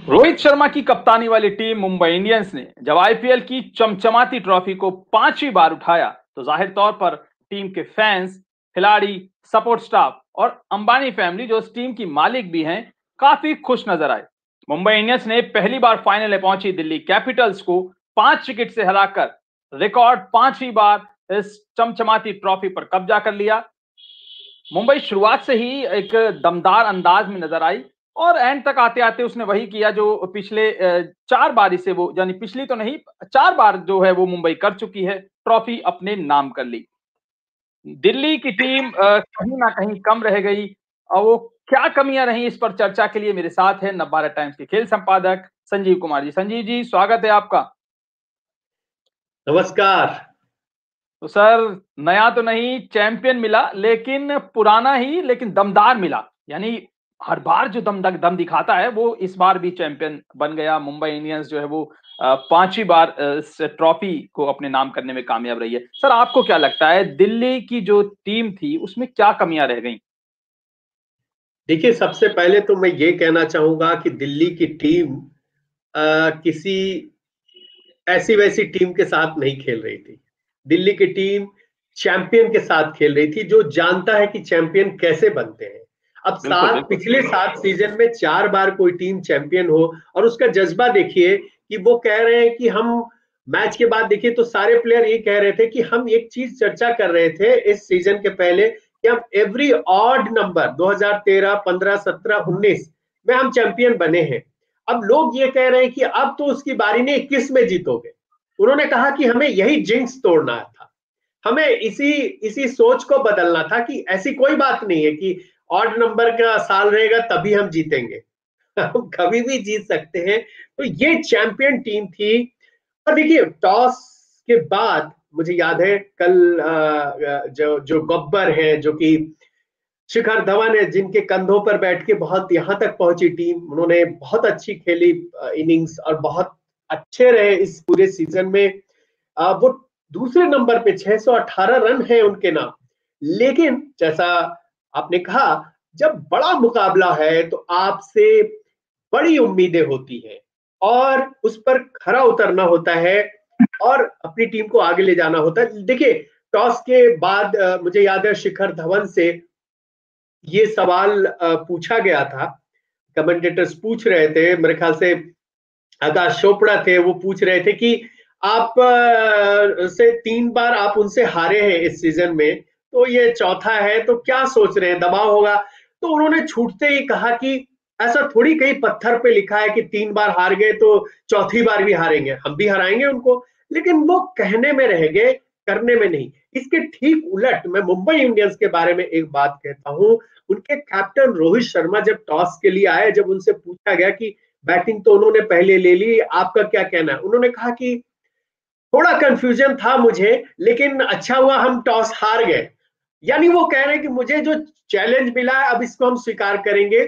रोहित शर्मा की कप्तानी वाली टीम मुंबई इंडियंस ने जब आईपीएल की चमचमाती ट्रॉफी को 5वीं बार उठाया तो जाहिर तौर पर टीम के फैंस, खिलाड़ी, सपोर्ट स्टाफ और अंबानी फैमिली जो इस टीम की मालिक भी हैं, काफी खुश नजर आए। मुंबई इंडियंस ने पहली बार फाइनल में पहुंची दिल्ली कैपिटल्स को 5 विकेट से हराकर रिकॉर्ड 5वीं बार इस चमचमाती ट्रॉफी पर कब्जा कर लिया। मुंबई शुरुआत से ही एक दमदार अंदाज में नजर आई और एंड तक आते आते उसने वही किया जो पिछले 4 बारी से वो, यानी पिछली तो नहीं, 4 बार जो है वो मुंबई कर चुकी है, ट्रॉफी अपने नाम कर ली। दिल्ली की टीम कहीं ना कहीं कम रह गई और वो क्या कमियां रही, इस पर चर्चा के लिए मेरे साथ है नवभारत टाइम्स के खेल संपादक संजीव कुमार जी। संजीव जी, स्वागत है आपका। नमस्कार। तो सर, नया तो नहीं चैंपियन मिला, लेकिन पुराना ही लेकिन दमदार मिला। यानी हर बार जो दम दिखाता है वो इस बार भी चैंपियन बन गया। मुंबई इंडियंस जो है वो 5वीं बार इस ट्रॉफी को अपने नाम करने में कामयाब रही है। सर, आपको क्या लगता है दिल्ली की जो टीम थी उसमें क्या कमियां रह गई? देखिए, सबसे पहले तो मैं ये कहना चाहूंगा कि दिल्ली की टीम किसी ऐसी वैसी टीम के साथ नहीं खेल रही थी। दिल्ली की टीम चैंपियन के साथ खेल रही थी, जो जानता है कि चैंपियन कैसे बनते हैं। अब बिल्कुल बिल्कुल। पिछले 7 सीजन में 4 बार कोई टीम चैंपियन हो और उसका जज्बा देखिए कि वो कह रहे हैं कि हम मैच के बाद देखिए तो सारे प्लेयर ये कह रहे थे कि हम एक चीज चर्चा कर रहे थे इस सीजन के पहले कि हम एवरी ऑड नंबर 2013, 15, 17, 19 में हम चैंपियन बने हैं। अब लोग ये कह रहे हैं कि अब तो उसकी बारी नहीं, 21 में जीतोगे। उन्होंने कहा कि हमें यही जिंक्स तोड़ना था, हमें इसी इसी सोच को बदलना था कि ऐसी कोई बात नहीं है कि ऑड नंबर का साल रहेगा तभी हम जीतेंगे। हम कभी भी जीत सकते हैं। तो ये चैंपियन टीम थी। और देखिए, टॉस के बाद मुझे याद है कल जो जो गब्बर है, जो कि शिखर धवन है, जिनके कंधों पर बैठ के बहुत यहां तक पहुंची टीम, उन्होंने बहुत अच्छी खेली इनिंग्स और बहुत अच्छे रहे इस पूरे सीजन में। वो दूसरे नंबर पे 618 रन है उनके नाम। लेकिन जैसा आपने कहा, जब बड़ा मुकाबला है तो आपसे बड़ी उम्मीदें होती हैं और उस पर खरा उतरना होता है और अपनी टीम को आगे ले जाना होता है। देखिए, टॉस के बाद मुझे याद है शिखर धवन से ये सवाल पूछा गया था। कमेंटेटर्स पूछ रहे थे, मेरे ख्याल से आकाश चोपड़ा थे, वो पूछ रहे थे कि आप से 3 बार आप उनसे हारे हैं इस सीजन में, तो ये चौथा है, तो क्या सोच रहे हैं, दबाव होगा? तो उन्होंने छूटते ही कहा कि ऐसा थोड़ी कहीं पत्थर पे लिखा है कि 3 बार हार गए तो चौथी बार भी हारेंगे, हम भी हराएंगे उनको। लेकिन वो कहने में रह गए, करने में नहीं। इसके ठीक उलट मैं मुंबई इंडियंस के बारे में एक बात कहता हूं। उनके कैप्टन रोहित शर्मा जब टॉस के लिए आए, जब उनसे पूछा गया कि बैटिंग तो उन्होंने पहले ले ली, आपका क्या कहना है, उन्होंने कहा कि थोड़ा कंफ्यूजन था मुझे, लेकिन अच्छा हुआ हम टॉस हार गए। यानी वो कह रहे हैं कि मुझे जो चैलेंज मिला है अब इसको हम स्वीकार करेंगे।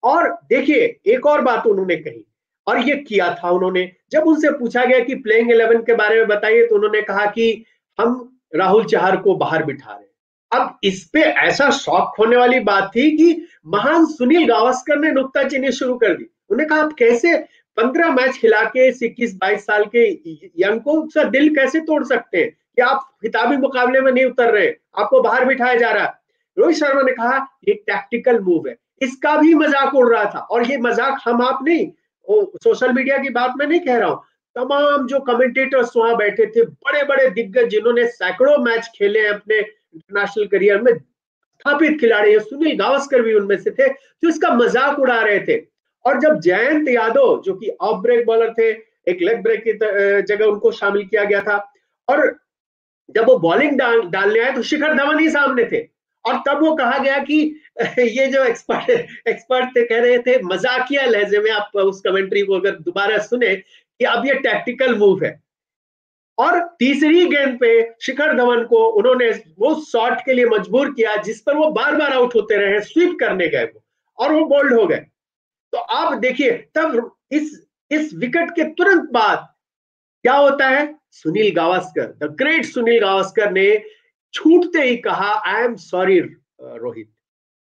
और देखिए, एक और बात उन्होंने कही और ये किया था उन्होंने, जब उनसे पूछा गया कि प्लेइंग 11 के बारे में बताइए, तो उन्होंने कहा कि हम राहुल चहर को बाहर बिठा रहे हैं। अब इस पे ऐसा शॉक होने वाली बात थी कि महान सुनील गावस्कर ने नुक्ताचीनी शुरू कर दी। उन्होंने कहा, आप कैसे 15 मैच खिला के 21-22 साल के यंग को उसका दिल कैसे तोड़ सकते हैं कि आप खिताबी मुकाबले में नहीं उतर रहे, आपको बाहर बिठाया जा रहा है। रोहित शर्मा ने कहा ये टैक्टिकल मूव है। इसका भी मजाक उड़ रहा था, और ये मजाक हम आप नहीं, सोशल मीडिया की बात मैं नहीं कह रहा हूं, तमाम जो कमेंटेटर्स वहां बैठे थे, बड़े बड़े दिग्गज जिन्होंने सैकड़ों मैच खेले हैं अपने इंटरनेशनल करियर में, स्थापित खिलाड़ी है, सुनील गावस्कर भी उनमें से थे, जो इसका मजाक उड़ा रहे थे। और जब जयंत यादव, जो कि ऑफ ब्रेक बॉलर थे, एक लेग ब्रेक की जगह उनको शामिल किया गया था, और जब वो बॉलिंग डालने आए तो शिखर धवन ही सामने थे। और तब वो कहा गया कि ये जो एक्सपर्ट थे कह रहे थे मजाकिया लहजे में, आप उस कमेंट्री को अगर दोबारा सुने, कि अब ये टैक्टिकल मूव है। और तीसरी गेंद पे शिखर धवन को उन्होंने वो शॉट के लिए मजबूर किया जिस पर वो बार बार आउट होते रहे, स्वीप करने गए वो, और वो बोल्ड हो गए। तो आप देखिए, तब इस विकेट के तुरंत बाद क्या होता है, सुनील गावस्कर, द ग्रेट सुनील गावस्कर ने छूटते ही कहा, आई एम सॉरी रोहित,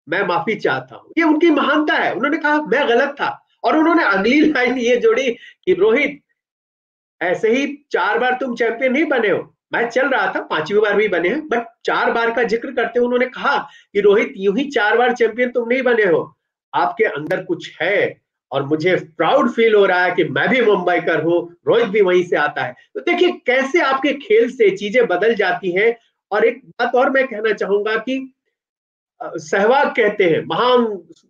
मैं माफी चाहता हूं। ये उनकी महानता है। उन्होंने कहा मैं गलत था। और उन्होंने अगली लाइन ये जोड़ी कि रोहित, ऐसे ही 4 बार तुम चैंपियन नहीं बने हो, मैच चल रहा था 5वीं बार भी बने हैं, बट 4 बार का जिक्र करते हुए उन्होंने कहा कि रोहित, यूं ही 4 बार चैंपियन तुम नहीं बने हो, आपके अंदर कुछ है और मुझे प्राउड फील हो रहा है कि मैं भी मुंबईकर हूं, रोहित भी वहीं से आता है। तो देखिए कैसे आपके खेल से चीजें बदल जाती हैं। और एक बात और मैं कहना चाहूंगा कि सहवाग कहते हैं, महान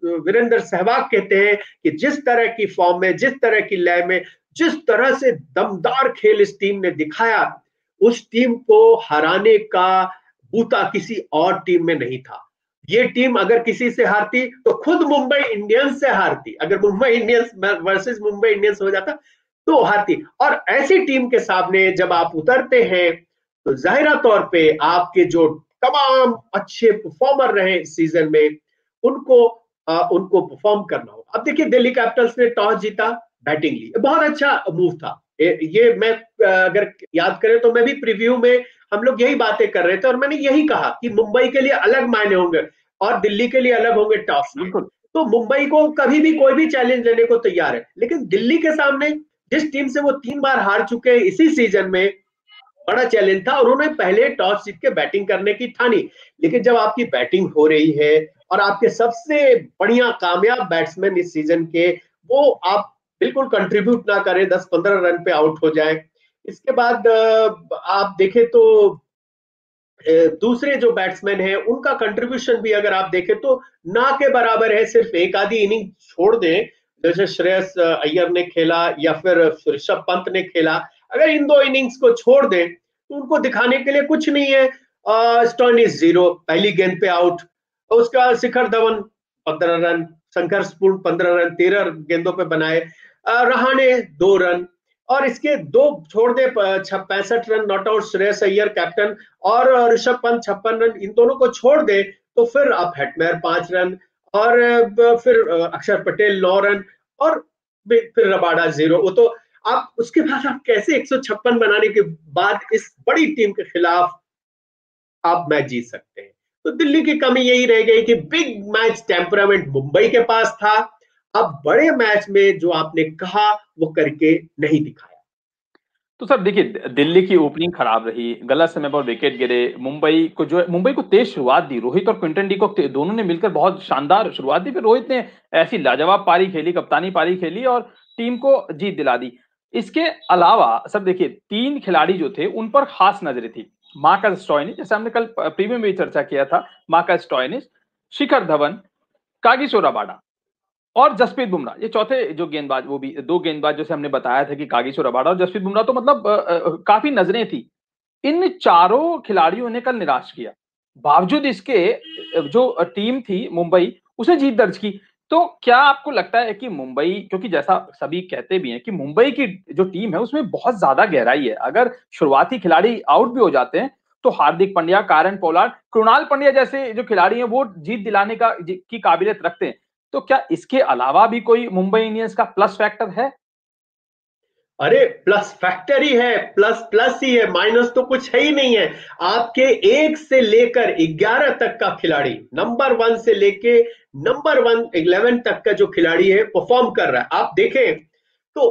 वीरेंद्र सहवाग कहते हैं कि जिस तरह की फॉर्म में, जिस तरह की लय में, जिस तरह से दमदार खेल इस टीम ने दिखाया, उस टीम को हराने का बूता किसी और टीम में नहीं था। ये टीम अगर किसी से हारती तो खुद मुंबई इंडियंस से हारती, अगर Mumbai Indians versus Mumbai Indians हो जाता तो हारती। और ऐसी टीम के सामने जब आप उतरते हैं तो जाहिरा तौर पे आपके जो तमाम अच्छे परफॉर्मर रहे सीजन में, उनको परफॉर्म करना हो। अब देखिए दिल्ली कैपिटल्स ने टॉस जीता, बैटिंग ली, बहुत अच्छा मूव था ये मैं अगर याद करें तो मैं भी प्रीव्यू में हम लोग यही बातें कर रहे थे और मैंने यही कहा कि मुंबई के लिए अलग मायने होंगे और दिल्ली के लिए अलग होंगे टॉस में। तो मुंबई को कभी भी कोई भी चैलेंज लेने को तैयार है, लेकिन दिल्ली के सामने जिस टीम से वो 3 बार हार चुके हैं इसी सीजन में, बड़ा चैलेंज था और उन्होंने पहले टॉस जीत के बैटिंग करने की ठानी। लेकिन जब आपकी बैटिंग हो रही है और आपके सबसे बढ़िया कामयाब बैट्समैन इस सीजन के वो आप बिल्कुल कंट्रीब्यूट ना करें, 10-15 रन पे आउट हो जाए, इसके बाद आप देखें तो दूसरे जो बैट्समैन हैं उनका कंट्रीब्यूशन भी अगर आप देखें तो ना के बराबर है। सिर्फ एक आधी इनिंग छोड़ दें, जैसे श्रेयस अय्यर ने खेला या फिर ऋषभ पंत ने खेला, अगर इन 2 इनिंग्स को छोड़ दें तो उनको दिखाने के लिए कुछ नहीं है। स्टोइनिस 0, पहली गेंद पे आउट, उसका शिखर धवन 15 रन, संघर्षपूर्ण 15 रन 13 गेंदों पे बनाए, रहाणे 2 रन, और इसके 2 छोड़ दे 65 run not out Shreyas Iyer captain, और ऋषभ पंत 56 रन, इन दोनों को छोड़ दे तो फिर आप हेटमेयर 5 रन, और फिर अक्षर पटेल 9 रन, और फिर रबाडा 0। वो तो आप उसके बाद आप कैसे 156 बनाने के बाद इस बड़ी टीम के खिलाफ आप मैच जीत सकते हैं। तो दिल्ली की कमी यही रह गई कि बिग मैच टेम्परामेंट मुंबई के पास था, अब बड़े मैच में जो आपने कहा वो करके नहीं दिखाया। तो सर देखिए, दिल्ली की ओपनिंग खराब रही, गलत समय पर विकेट गिरे, मुंबई को तेज शुरुआत दी, रोहित और क्विंटन डी कॉक दोनों ने मिलकर बहुत शानदार शुरुआत दी, फिर रोहित ने ऐसी लाजवाब पारी खेली, कप्तानी पारी खेली और टीम को जीत दिला दी। इसके अलावा सर देखिए, 3 खिलाड़ी जो थे उन पर खास नजरें थी। मार्कस स्टोइनिस, जैसे हमने कल प्रीमियम में भी चर्चा किया था, Marcus Stoinis, Shikhar Dhawan, Kagiso Rabada और जसप्रीत बुमराह, ये चौथे जो गेंदबाज, वो भी 2 गेंदबाज जैसे हमने बताया था कि कागिसो रबाडा और जसप्रीत बुमराह, तो मतलब काफी नजरें थी। इन चारों खिलाड़ियों ने कल निराश किया, बावजूद इसके जो टीम थी मुंबई उसे जीत दर्ज की। तो क्या आपको लगता है कि मुंबई, क्योंकि जैसा सभी कहते भी हैं कि मुंबई की जो टीम है उसमें बहुत ज्यादा गहराई है, अगर शुरुआती खिलाड़ी आउट भी हो जाते हैं तो हार्दिक पांड्या, कारण पोलार्ड, कृणाल पंड्या जैसे जो खिलाड़ी हैं वो जीत दिलाने की काबिलियत रखते हैं। तो क्या इसके अलावा भी कोई मुंबई इंडियंस का प्लस फैक्टर है? अरे प्लस फैक्टर ही है, प्लस प्लस ही है, माइनस तो कुछ है ही नहीं है। आपके 1 से लेकर 11 तक का खिलाड़ी, नंबर 1 से लेके नंबर 11 तक का जो खिलाड़ी है परफॉर्म कर रहा है। आप देखें तो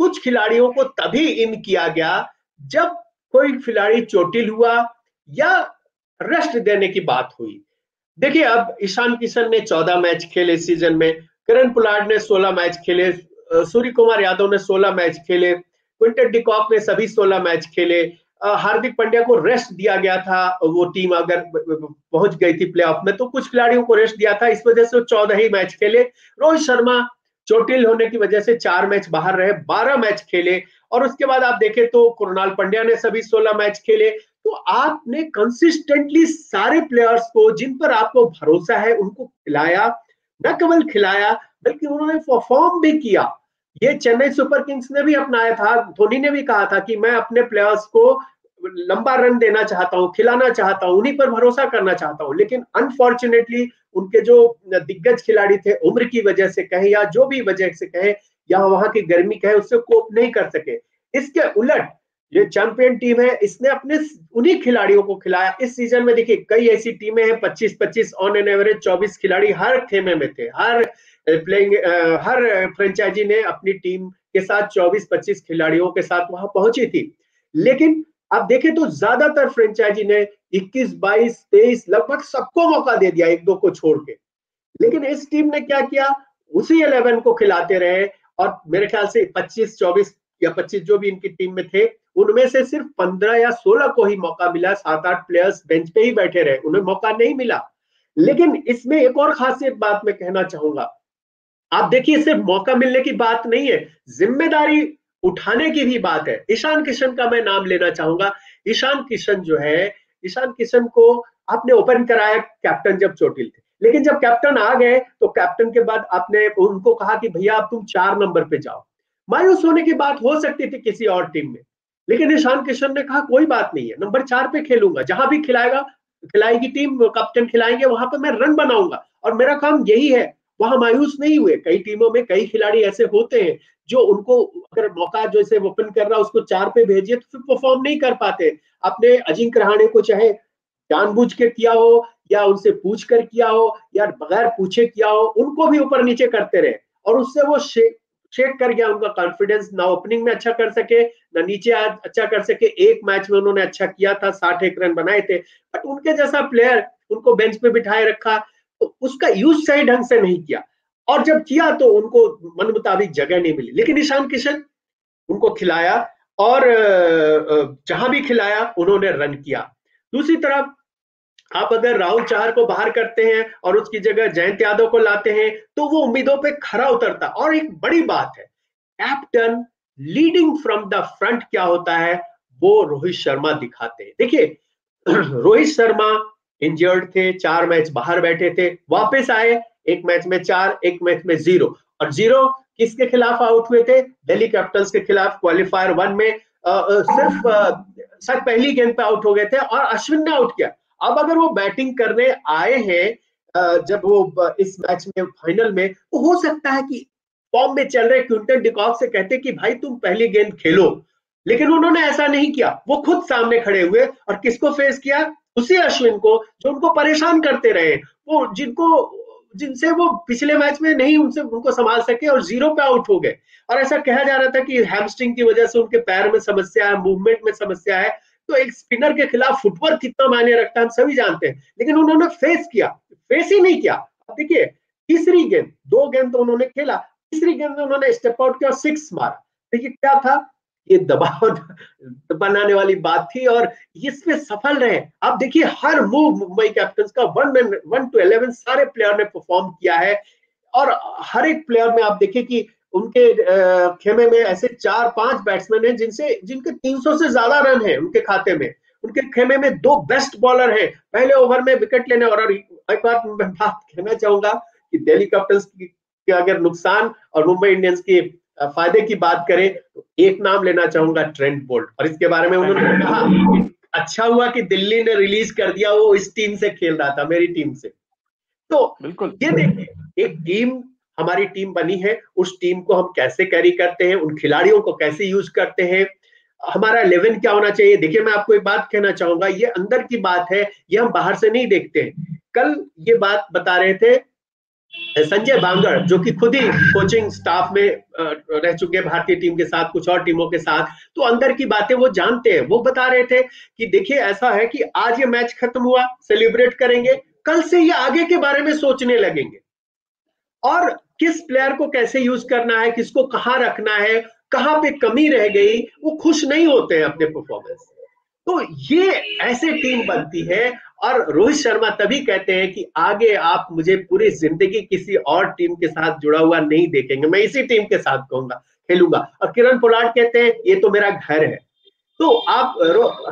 कुछ खिलाड़ियों को तभी इन किया गया जब कोई खिलाड़ी चोटिल हुआ या रेस्ट देने की बात हुई। देखिए अब ईशान किशन ने 14 मैच खेले सीजन में, करण पोलार्ड ने 16 मैच खेले, सूर्य कुमार यादव ने 16 मैच खेले, क्विंटन डी कॉक ने सभी 16 मैच खेले, हार्दिक पांड्या को रेस्ट दिया गया था, वो टीम अगर पहुंच गई थी प्लेऑफ में तो कुछ खिलाड़ियों को रेस्ट दिया था, इस वजह से वो 14 ही मैच खेले। रोहित शर्मा चोटिल होने की वजह से 4 मैच बाहर रहे, 12 मैच खेले, और उसके बाद आप देखें तो कृणाल पंड्या ने सभी 16 मैच खेले। तो आपने कंसिस्टेंटली सारे प्लेयर्स को जिन पर आपको भरोसा है उनको खिलाया, न केवल खिलाया बल्कि उन्होंने परफॉर्म भी किया। ये चेन्नई सुपर किंग्स ने भी अपनाया था, धोनी ने भी कहा था कि मैं अपने प्लेयर्स को लंबा रन देना चाहता हूं, खिलाना चाहता हूं, उन्हीं पर भरोसा करना चाहता हूं, लेकिन अनफॉर्चुनेटली उनके जो दिग्गज खिलाड़ी थे उम्र की वजह से कहे या जो भी वजह से कहे या वहां की गर्मी कहे, उससे कोप नहीं कर सके। इसके उलट ये चैंपियन टीम है, इसने अपने उन्हीं खिलाड़ियों को खिलाया। इस सीजन में देखिए कई ऐसी टीमें हैं 25-25 ऑन एन एवरेज 24 खिलाड़ी हर खेमे में थे, हर प्लेइंग हर फ्रेंचाइजी ने अपनी टीम के साथ 24-25 खिलाड़ियों के साथ वहां पहुंची थी। लेकिन आप देखें तो ज्यादातर फ्रेंचाइजी ने 21, 22, 23 लगभग सबको मौका दे दिया, एक दो को छोड़ के। लेकिन इस टीम ने क्या किया, उसी 11 को खिलाते रहे, और मेरे ख्याल से 25, 24 या 25 जो भी इनकी टीम में थे, उनमें से सिर्फ 15 या 16 को ही मौका मिला। 7-8 प्लेयर्स बेंच पे ही बैठे रहे, उन्हें मौका नहीं मिला। लेकिन इसमें एक और खासियत बात मैं कहना चाहूंगा, आप देखिए सिर्फ मौका मिलने की बात नहीं है, जिम्मेदारी उठाने की भी बात है। ईशान किशन का मैं नाम लेना चाहूंगा। ईशान किशन जो है, ईशान किशन को आपने ओपन कराया कैप्टन जब चोटिल थे, लेकिन जब कैप्टन आ गए तो कैप्टन के बाद आपने उनको कहा कि भैया अब तुम 4 नंबर पे जाओ। मायूस होने की बात हो सकती थी किसी और टीम में, लेकिन ईशान किशन ने कहा कोई बात नहीं है, नंबर 4 पे खेलूंगा, जहां भी खिलाएगी टीम, कैप्टन खिलाएंगे, वहां पे मैं रन बनाऊंगा और मेरा काम यही है। वहां मायूस नहीं हुए। कई टीमों में कई खिलाड़ी ऐसे होते हैं जो उनको अगर मौका जैसे ओपन कर रहा उसको 4 पे भेजिए तो फिर परफॉर्म नहीं कर पाते। आपने अजिंक्य रहाणे को चाहे जानबूझ के किया हो या उनसे पूछ कर किया हो या बगैर पूछे किया हो, उनको भी ऊपर नीचे करते रहे और उससे वो शेक कर गया उनका कॉन्फिडेंस। ना ओपनिंग में अच्छा कर सके, ना नीचे अच्छा कर सके। एक मैच में उन्होंने अच्छा किया था, 61 रन बनाए थे, बट उनके जैसा प्लेयर उनको बेंच पे बिठाए रखा तो उसका यूज सही ढंग से नहीं किया, और जब किया तो उनको मन मुताबिक जगह नहीं मिली। लेकिन ईशान किशन उनको खिलाया और जहां भी खिलाया उन्होंने रन किया। दूसरी तरफ आप अगर राहुल चाहर को बाहर करते हैं और उसकी जगह जयंत यादव को लाते हैं तो वो उम्मीदों पे खरा उतरता। और एक बड़ी बात है, captain leading from the front क्या होता है वो रोहित शर्मा दिखाते हैं। देखिए रोहित शर्मा इंजर्ड थे, 4 मैच बाहर बैठे थे, वापस आए, एक मैच में 4, एक मैच में 0, और 0 किसके खिलाफ आउट हुए थे, दिल्ली कैपिटल्स के खिलाफ क्वालिफायर 1 में सिर्फ पहली गेंद पे आउट हो गए थे और अश्विन ने आउट किया। अब अगर वो बैटिंग करने आए हैं जब वो इस मैच में फाइनल में, तो हो सकता है कि फॉर्म में चल रहे क्विंटन डिकॉक से कहते कि भाई तुम पहली गेंद खेलो, लेकिन उन्होंने ऐसा नहीं किया। वो खुद सामने खड़े हुए और किसको फेस किया, उसी अश्विन को जो उनको परेशान करते रहे, वो जिनसे वो पिछले मैच में नहीं उनको संभाल सके और 0 पे आउट हो गए। और ऐसा कहा जा रहा था कि हैमस्ट्रिंग की वजह से उनके पैर में समस्या है, मूवमेंट में समस्या है। तो एक स्पिनर के खिलाफ फुटवर्क कितना मायने रखता है हम सभी जानते हैं, लेकिन उन्होंने फेस किया, फेस ही नहीं किया। अब देखिए तीसरी गेंद, 2 गेंद तो उन्होंने खेला, तीसरी गेंद में उन्होंने स्टेप आउट किया और 6 मारा। देखिए क्या था, ये दबाव बनाने वाली बात थी और इसमें सफल रहे। आप देखिए हर मूव मुंबई कैपिटल्स का 1 to 11 सारे प्लेयर ने परफॉर्म किया है, और हर एक प्लेयर में आप देखिए कि उनके खेमे में ऐसे 4-5 बैट्समैन हैं जिनके 300 से ज्यादा रन है उनके खाते में। उनके खेमे में 2 बेस्ट बॉलर हैं पहले ओवर में विकेट लेने। और एक बात कहना चाहूंगा कि दिल्ली कैपिटल्स की अगर नुकसान और मुंबई इंडियंस की फायदे की बात करें तो एक नाम लेना चाहूंगा, ट्रेंट बोल्ट। और इसके बारे में उन्होंने कहा अच्छा हुआ कि दिल्ली ने रिलीज कर दिया, वो इस टीम से खेल रहा था, मेरी टीम से। तो बिल्कुल ये देखिए एक टीम, हमारी टीम बनी है, उस टीम को हम कैसे कैरी करते हैं, उन खिलाड़ियों को कैसे यूज करते हैं, हमारा 11 क्या होना चाहिए। देखिए मैं आपको एक बात कहना चाहूंगा, ये अंदर की बात है, ये हम बाहर से नहीं देखते हैं। कल ये बात बता रहे थे संजय बांगर, जो कि खुद ही कोचिंग स्टाफ में रह चुके हैं भारतीय टीम के साथ, कुछ और टीमों के साथ, तो अंदर की बातें वो जानते हैं। वो बता रहे थे कि देखिए ऐसा है कि आज ये मैच खत्म हुआ, सेलिब्रेट करेंगे, कल से ये आगे के बारे में सोचने लगेंगे और किस प्लेयर को कैसे यूज करना है, किसको कहां रखना है, कहां पे कमी रह गई, वो खुश नहीं होते हैं अपने परफॉर्मेंस से। तो ये ऐसे टीम बनती है, और रोहित शर्मा तभी कहते हैं कि आगे आप मुझे पूरी जिंदगी किसी और टीम के साथ जुड़ा हुआ नहीं देखेंगे, मैं इसी टीम के साथ खेलूंगा। और किरण पोलार्ड कहते हैं ये तो मेरा घर है। तो आप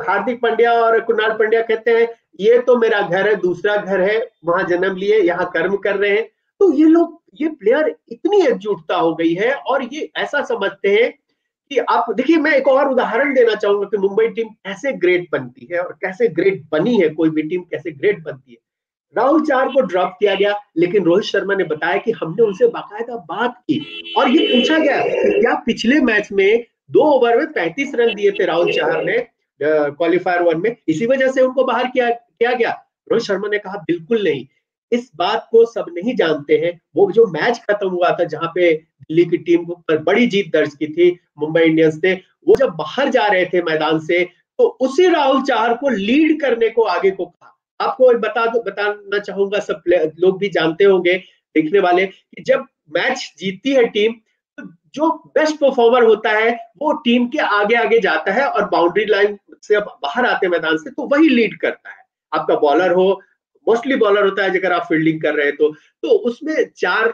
हार्दिक पांड्या और कुणाल पांड्या कहते हैं ये तो मेरा घर है, दूसरा घर है, वहां जन्म लिए, यहाँ कर्म कर रहे हैं। तो ये प्लेयर इतनी एकजुटता हो गई है और ये ऐसा समझते हैं कि आप देखिए, मैं एक और उदाहरण देना चाहूंगा कि मुंबई टीम कैसे ग्रेट बनती है और कैसे ग्रेट बनी है, कोई भी टीम कैसे ग्रेट बनती है। राहुल चार को ड्रॉप किया गया, लेकिन रोहित शर्मा ने बताया कि हमने उनसे बाकायदा बात की और ये पूछा गया कि क्या पिछले मैच में 2 ओवर में 35 रन दिए थे राहुल चहर ने क्वालिफायर 1 में, इसी वजह से उनको बाहर किया गया। रोहित शर्मा ने कहा बिल्कुल नहीं, इस बात को सब नहीं जानते हैं। वो जो मैच खत्म हुआ था जहां पे दिल्ली की टीम पर बड़ी जीत दर्ज की थी मुंबई इंडियंस ने, वो जब बाहर जा रहे थे मैदान से तो उसी राहुल चहर को लीड करने को आगे को कहा। आपको बताना चाहूंगा, सब लोग भी जानते होंगे देखने वाले, कि जब मैच जीतती है टीम तो जो बेस्ट परफॉर्मर होता है वो टीम के आगे आगे जाता है और बाउंड्री लाइन से बाहर आते मैदान से तो वही लीड करता है। आपका बॉलर हो, मोस्टली बॉलर होता है अगर आप फील्डिंग कर रहे हो तो उसमें 4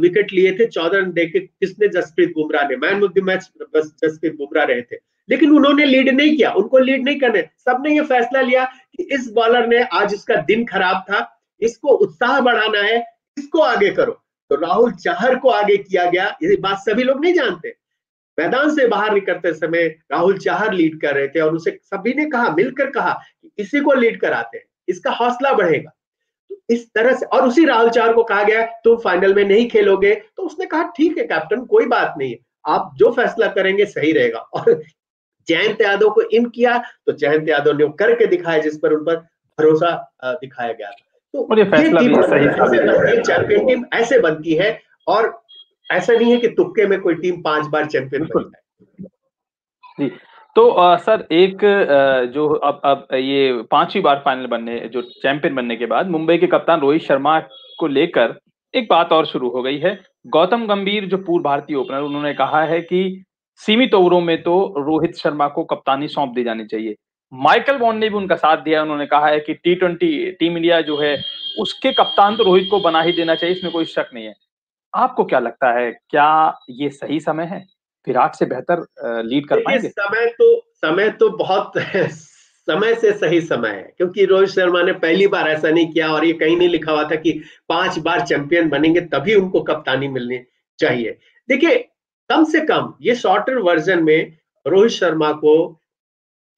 विकेट लिए थे 14 रन देके, किसने? जसप्रीत बुमराह ने। मैन ऑफ द मैच बस जसप्रीत बुमराह रहे थे, लेकिन उन्होंने लीड नहीं किया, उनको लीड नहीं करने। सबने ये फैसला लिया कि इस बॉलर ने आज इसका दिन खराब था, इसको उत्साह बढ़ाना है, इसको आगे करो। तो राहुल चहर को आगे किया गया। ये बात सभी लोग नहीं जानते। मैदान से बाहर निकलते समय राहुल चहर लीड कर रहे थे और उसे सभी ने कहा, मिलकर कहा कि इसी को लीड कराते हैं, इसका हौसला बढ़ेगा। तो इस तरह से, और उसी राहुल चहर को कहा गया तुम फाइनल में नहीं खेलोगे, तो उसने कहा ठीक है कैप्टन, कोई बात नहीं है, आप जो फैसला करेंगे सही रहेगा। और जयंत यादव को इन किया तो जयंत यादव ने करके दिखाया, जिस पर उन पर भरोसा दिखाया गया था। तो और ये फैसला भी सही ये चैंपियन टीम ऐसे बनती है, और ऐसा नहीं है कि तुक्के में कोई टीम 5 बार चैंपियन बनी है। जी, तो सर एक जो अब ये 5वीं बार फाइनल बनने, जो चैंपियन बनने के बाद मुंबई के कप्तान रोहित शर्मा को लेकर एक बात और शुरू हो गई है। गौतम गंभीर जो पूर्व भारतीय ओपनर, उन्होंने कहा है कि सीमित ओवरों में तो रोहित शर्मा को कप्तानी सौंप दी जानी चाहिए। माइकल वॉन ने भी उनका साथ दिया, उन्होंने कहा है कि T20 टीम इंडिया जो है उसके कप्तान तो रोहित को बना ही देना चाहिए, इसमें कोई शक नहीं है। आपको क्या लगता है, क्या ये सही समय है? विराट से बेहतर लीड कर देखिए पाएंगे? समय तो बहुत समय से सही समय है, क्योंकि रोहित शर्मा ने पहली बार ऐसा नहीं किया, और ये कहीं नहीं लिखा हुआ था कि 5 बार चैंपियन बनेंगे तभी उनको कप्तानी मिलनी चाहिए। देखिए, कम से कम ये शॉर्टर वर्जन में रोहित शर्मा को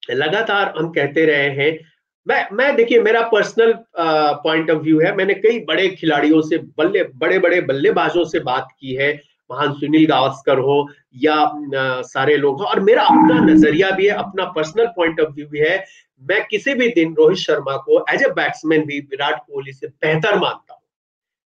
लगातार हम कहते रहे हैं। मैं देखिए, मेरा पर्सनल पॉइंट ऑफ व्यू है, मैंने कई बड़े खिलाड़ियों से, बड़े बड़े बल्लेबाजों से बात की है, महान सुनील गावस्कर हो या सारे लोग हो, और मेरा अपना नजरिया भी है, अपना पर्सनल पॉइंट ऑफ व्यू भी है। मैं किसी भी दिन रोहित शर्मा को एज ए बैट्समैन भी विराट कोहली से बेहतर मानता हूं।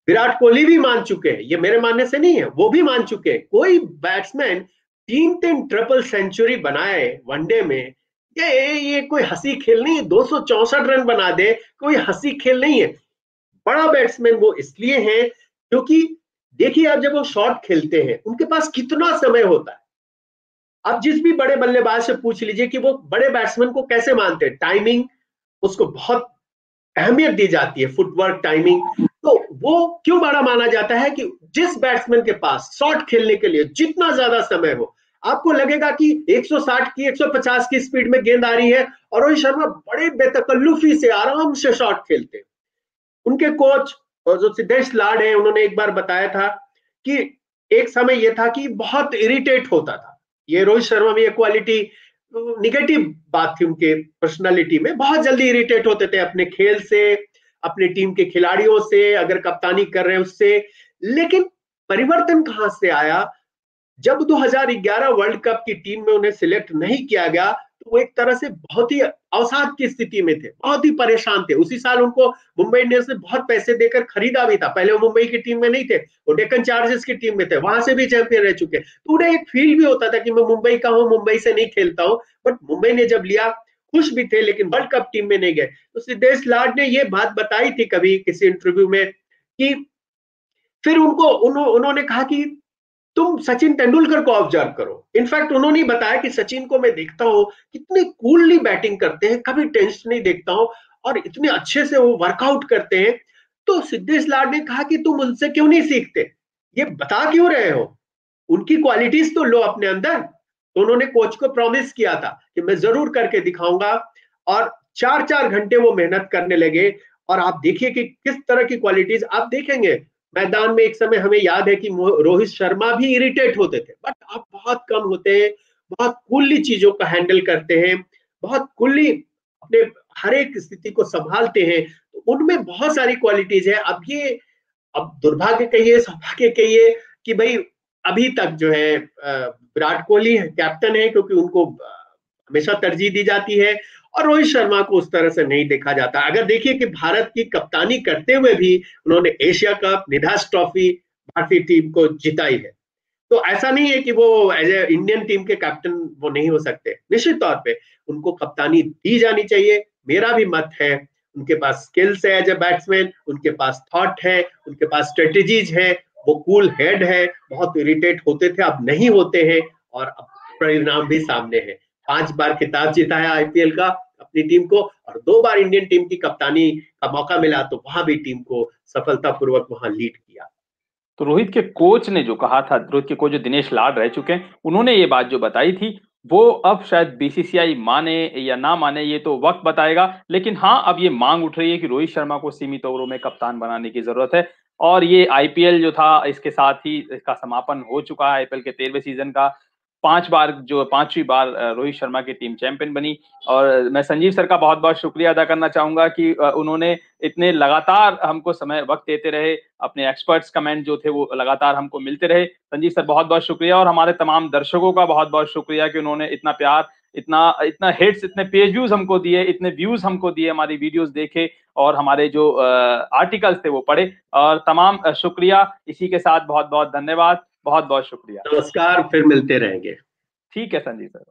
विराट कोहली भी मान चुके हैं, ये मेरे मानने से नहीं है, वो भी मान चुके हैं। कोई बैट्समैन 3 ट्रिपल सेंचुरी बनाए वनडे में, ये कोई हंसी खेल नहीं है। 264 रन बना दे, कोई हंसी खेल नहीं है। बड़ा बैट्समैन वो इसलिए है क्योंकि देखिए, अब जब वो शॉट खेलते हैं उनके पास कितना समय होता है। आप जिस भी बड़े बल्लेबाज से पूछ लीजिए कि वो बड़े बैट्समैन को कैसे मानते हैं। टाइमिंग, उसको बहुत अहमियत दी जाती है, फुटवर्क, टाइमिंग। तो वो क्यों बड़ा माना जाता है कि जिस बैट्समैन के पास शॉट खेलने के लिए जितना ज्यादा समय हो, आपको लगेगा कि 160 की 150 की स्पीड में गेंद आ रही है, और रोहित शर्मा बड़े बेतकल्लुफी से आराम से शॉट खेलते हैं। उनके कोच जो सिद्धेश लाड है, उन्होंने एक बार बताया था कि एक समय यह था कि बहुत इरिटेट होता था। ये रोहित शर्मा में ये क्वालिटी निगेटिव बात थी, उनके पर्सनालिटी में बहुत जल्दी इरिटेट होते थे अपने खेल से, अपनी टीम के खिलाड़ियों से, अगर कप्तानी कर रहे हैं उससे। लेकिन परिवर्तन कहां से आया? जब 2011 वर्ल्ड कप की टीम में उन्हें सिलेक्ट नहीं किया गया तो वो एक तरह से बहुत ही अवसाद की स्थिति में थे, बहुत ही परेशान थे। उसी साल उनको मुंबई इंडियंस ने बहुत पैसे देकर खरीदा भी था। पहले वो मुंबई की टीम में नहीं थे, वो डेक्कन चार्जर्स की टीम में थे, वहां से भी चैंपियन रह चुके। तो उन्हें एक फील भी होता था कि मैं मुंबई का हूं, मुंबई से नहीं खेलता हूं। बट मुंबई ने जब लिया, खुश भी थे, लेकिन वर्ल्ड कप टीम में नहीं गए। तो सिद्धेश लाड ने ये बात बताई थी कभी किसी इंटरव्यू में कि फिर उन्होंने कहा कि तुम सचिन तेंदुलकर को ऑब्जर्व करो। इनफैक्ट उन्होंने बताया कि सचिन को मैं देखता हूं कितने कूलली बैटिंग करते हैं, कभी टेंशन नहीं देखता हूं, और इतने अच्छे से वो वर्कआउट करते हैं। तो सिद्धेश लाड ने कहा कि तुम उनसे क्यों नहीं सीखते, ये बता क्यों रहे हो, उनकी क्वालिटीज तो लो अपने अंदर। तो उन्होंने कोच को प्रॉमिस किया था कि मैं जरूर करके दिखाऊंगा, और 4-4 घंटे वो मेहनत करने लगे। और आप देखिए कि किस तरह की क्वालिटीज आप देखेंगे मैदान में। एक समय हमें याद है कि रोहित शर्मा भी इरिटेट होते थे, बट आप बहुत कम होते हैं, बहुत कूलली चीजों का हैंडल करते हैं, बहुत कूलली अपने हर एक स्थिति को संभालते हैं। तो उनमें बहुत सारी क्वालिटीज है। अब दुर्भाग्य कहिए, सौभाग्य कहिए कि भाई अभी तक जो है विराट कोहली कैप्टन है, क्योंकि उनको हमेशा तरजीह दी जाती है, और रोहित शर्मा को उस तरह से नहीं देखा जाता। अगर देखिए कि भारत की कप्तानी करते हुए भी उन्होंने एशिया कप, निधास ट्रॉफी भारतीय टीम को जिताई है, तो ऐसा नहीं है कि वो एज ए इंडियन टीम के कैप्टन वो नहीं हो सकते। निश्चित तौर पे उनको कप्तानी दी जानी चाहिए, मेरा भी मत है। उनके पास स्किल्स है एज ए बैट्समैन, उनके पास थॉट है, उनके पास स्ट्रेटेजीज है, वो कूल हेड है। बहुत इरिटेट होते थे, अब नहीं होते हैं, और अब परिणाम भी सामने है। 5 बार खिताब जीता है आईपीएल का अपनी टीम को, और 2 बार इंडियन टीम की कप्तानी का मौका मिला तो वहां भी टीम को सफलतापूर्वक वहां लीड किया। तो रोहित के कोच ने जो कहा था, रोहित के कोच जो दिनेश लाड रह चुके हैं, उन्होंने ये बात जो बताई थी, वो अब शायद बीसीसीआई माने या ना माने ये तो वक्त बताएगा। लेकिन हाँ, अब ये मांग उठ रही है कि रोहित शर्मा को सीमित ओवरों में कप्तान बनाने की जरूरत है। और ये आईपीएल जो था, इसके साथ ही इसका समापन हो चुका है। आईपीएल के 13वें सीजन का 5वीं बार रोहित शर्मा की टीम चैंपियन बनी। और मैं संजीव सर का बहुत बहुत शुक्रिया अदा करना चाहूंगा कि उन्होंने इतने लगातार हमको समय वक्त देते रहे, अपने एक्सपर्ट्स कमेंट जो थे वो लगातार हमको मिलते रहे। संजीव सर बहुत बहुत शुक्रिया, और हमारे तमाम दर्शकों का बहुत बहुत शुक्रिया कि उन्होंने इतना प्यार, इतना इतना हिट्स, इतने पेज व्यूज हमको दिए, इतने व्यूज हमको दिए, हमारी वीडियोस देखे और हमारे जो आर्टिकल्स थे वो पढ़े। और तमाम शुक्रिया। इसी के साथ बहुत बहुत धन्यवाद, बहुत बहुत शुक्रिया। नमस्कार, फिर मिलते रहेंगे। ठीक है संजीव सर।